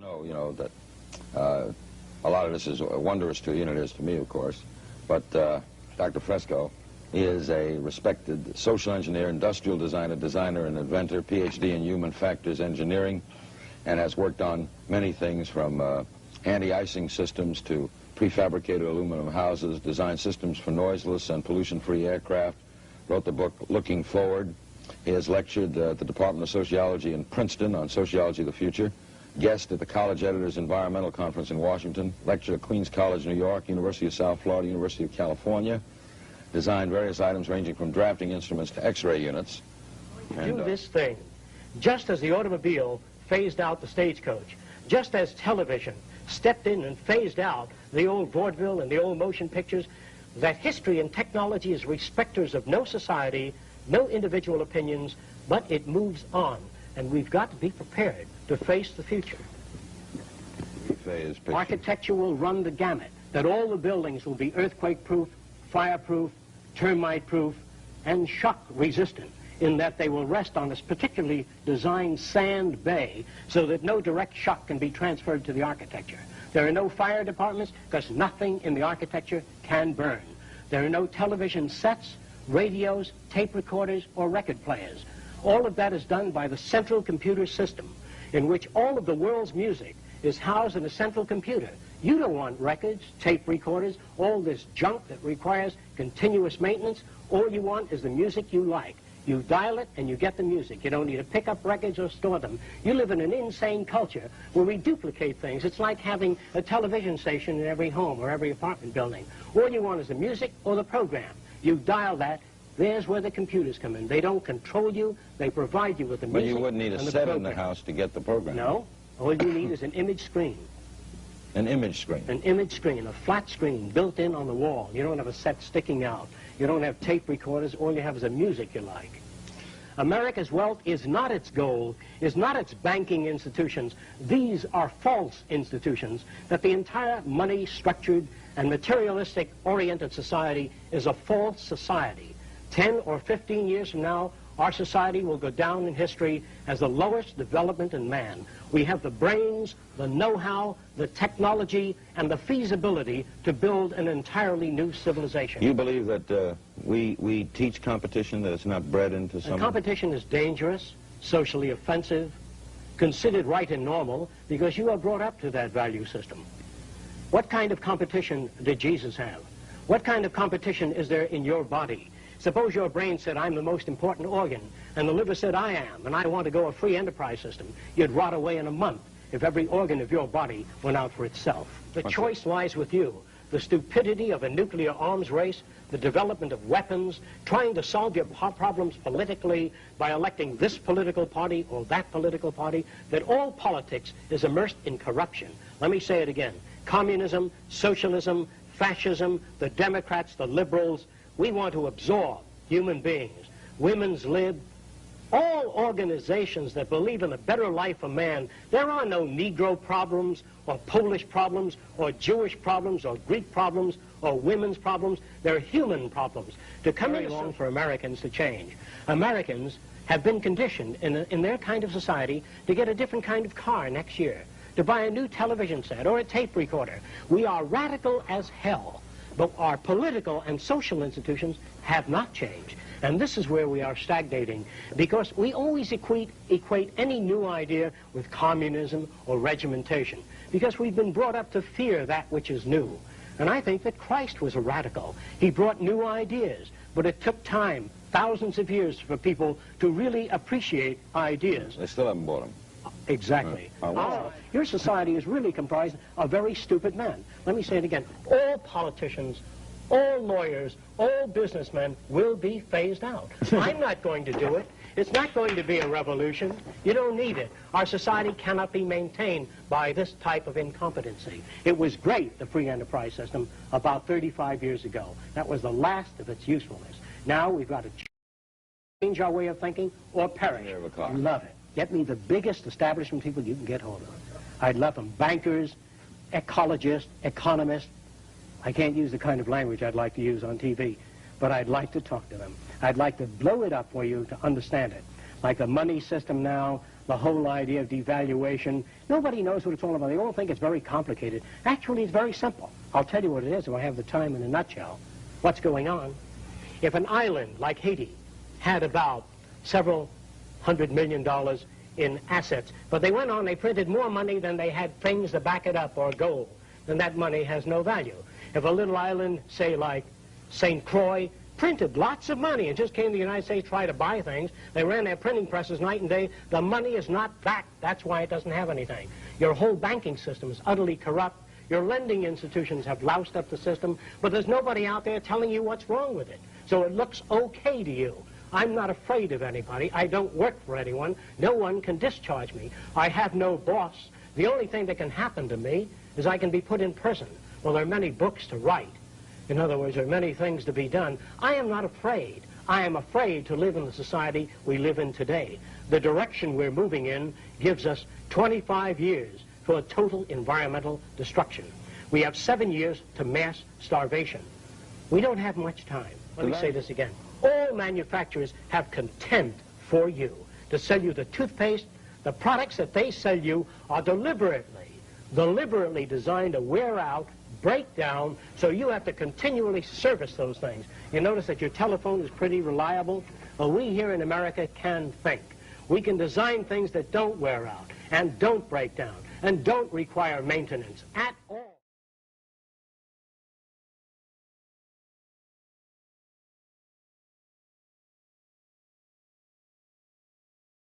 know, that a lot of this is wondrous to you, and it is to me, of course. But Dr. Fresco is a respected social engineer, industrial designer and inventor, PhD in human factors engineering, and has worked on many things from anti-icing systems to prefabricated aluminum houses, designed systems for noiseless and pollution-free aircraft, wrote the book Looking Forward. He has lectured at the Department of Sociology in Princeton on Sociology of the Future, guest at the College Editors Environmental Conference in Washington, lectured at Queens College, New York, University of South Florida, University of California, designed various items ranging from drafting instruments to X-ray units. Do this thing, just as the automobile phased out the stagecoach, just as television stepped in and phased out the old vaudeville and the old motion pictures, that history and technology is respecters of no society, no individual opinions, but it moves on. And we've got to be prepared to face the future. Architecture will run the gamut, that all the buildings will be earthquake-proof, fire-proof, termite-proof, and shock-resistant, in that they will rest on a particularly designed sand bay so that no direct shock can be transferred to the architecture. There are no fire departments because nothing in the architecture can burn. There are no television sets, radios, tape recorders, or record players. All of that is done by the central computer system, in which all of the world's music is housed in a central computer. You don't want records, tape recorders, all this junk that requires continuous maintenance. All you want is the music you like. You dial it and you get the music. You don't need to pick up records or store them. You live in an insane culture where we duplicate things. It's like having a television station in every home or every apartment building. All you want is the music or the program. You dial that. There's where the computers come in. They don't control you. They provide you with the music. But you wouldn't need a set in the house to get the program. No. All you need is an image screen. An image screen? An image screen, a flat screen built in on the wall. You don't have a set sticking out. You don't have tape recorders. All you have is the music you like. America's wealth is not its gold, is not its banking institutions. These are false institutions, that the entire money-structured and materialistic-oriented society is a false society. 10 or 15 years from now, our society will go down in history as the lowest development in man. We have the brains, the know-how, the technology, and the feasibility to build an entirely new civilization. You believe that we teach competition, that it's not bred into some... Competition is dangerous, socially offensive, considered right and normal, because you are brought up to that value system. What kind of competition did Jesus have? What kind of competition is there in your body? Suppose your brain said, I'm the most important organ, and the liver said, I am, and I want to go a free enterprise system. You'd rot away in a month if every organ of your body went out for itself. The choice lies with you. The stupidity of a nuclear arms race, the development of weapons, trying to solve your problems politically by electing this political party or that political party, that all politics is immersed in corruption. Let me say it again. Communism, socialism, fascism, the Democrats, the liberals, we want to absorb human beings, women's lib, all organizations that believe in a better life for man. There are no Negro problems or Polish problems or Jewish problems or Greek problems or women's problems. They're human problems. To come very long for Americans to change. Americans have been conditioned in their kind of society to get a different kind of car next year, to buy a new television set or a tape recorder. We are radical as hell. But our political and social institutions have not changed. And this is where we are stagnating, because we always equate any new idea with communism or regimentation, because we've been brought up to fear that which is new. And I think that Christ was a radical. He brought new ideas, but it took time, thousands of years, for people to really appreciate ideas. They still haven't bought them. Exactly. Your society is really comprised of very stupid men. Let me say it again. All politicians, all lawyers, all businessmen will be phased out. I'm not going to do it. It's not going to be a revolution. You don't need it. Our society cannot be maintained by this type of incompetency. It was great, the free enterprise system, about 35 years ago. That was the last of its usefulness. Now we've got to change our way of thinking or perish. Love it. Get me the biggest establishment people you can get hold of. I'd love them. Bankers, ecologists, economists. I can't use the kind of language I'd like to use on TV, but I'd like to talk to them. I'd like to blow it up for you to understand it. like the money system now, the whole idea of devaluation. Nobody knows what it's all about. They all think it's very complicated. Actually, it's very simple. I'll tell you what it is if I have the time in a nutshell. What's going on? If an island like Haiti had about several $100 million in assets, but they went on, they printed more money than they had things to back it up or gold, then that money has no value. If a little island, say like St. Croix, printed lots of money and just came to the United States to try to buy things, they ran their printing presses night and day, the money is not back. That's why it doesn't have anything. Your whole banking system is utterly corrupt. Your lending institutions have loused up the system, but there's nobody out there telling you what's wrong with it. So it looks okay to you. I'm not afraid of anybody. I don't work for anyone. No one can discharge me. I have no boss. The only thing that can happen to me is I can be put in prison. Well, there are many books to write. In other words, there are many things to be done. I am not afraid. I am afraid to live in the society we live in today. The direction we're moving in gives us 25 years for total environmental destruction. We have 7 years to mass starvation. We don't have much time. Let me say this again. All manufacturers have contempt for you to sell you the toothpaste. The products that they sell you are deliberately designed to wear out, break down, so you have to continually service those things. You notice that your telephone is pretty reliable? Well, we here in America can think. We can design things that don't wear out and don't break down and don't require maintenance at all.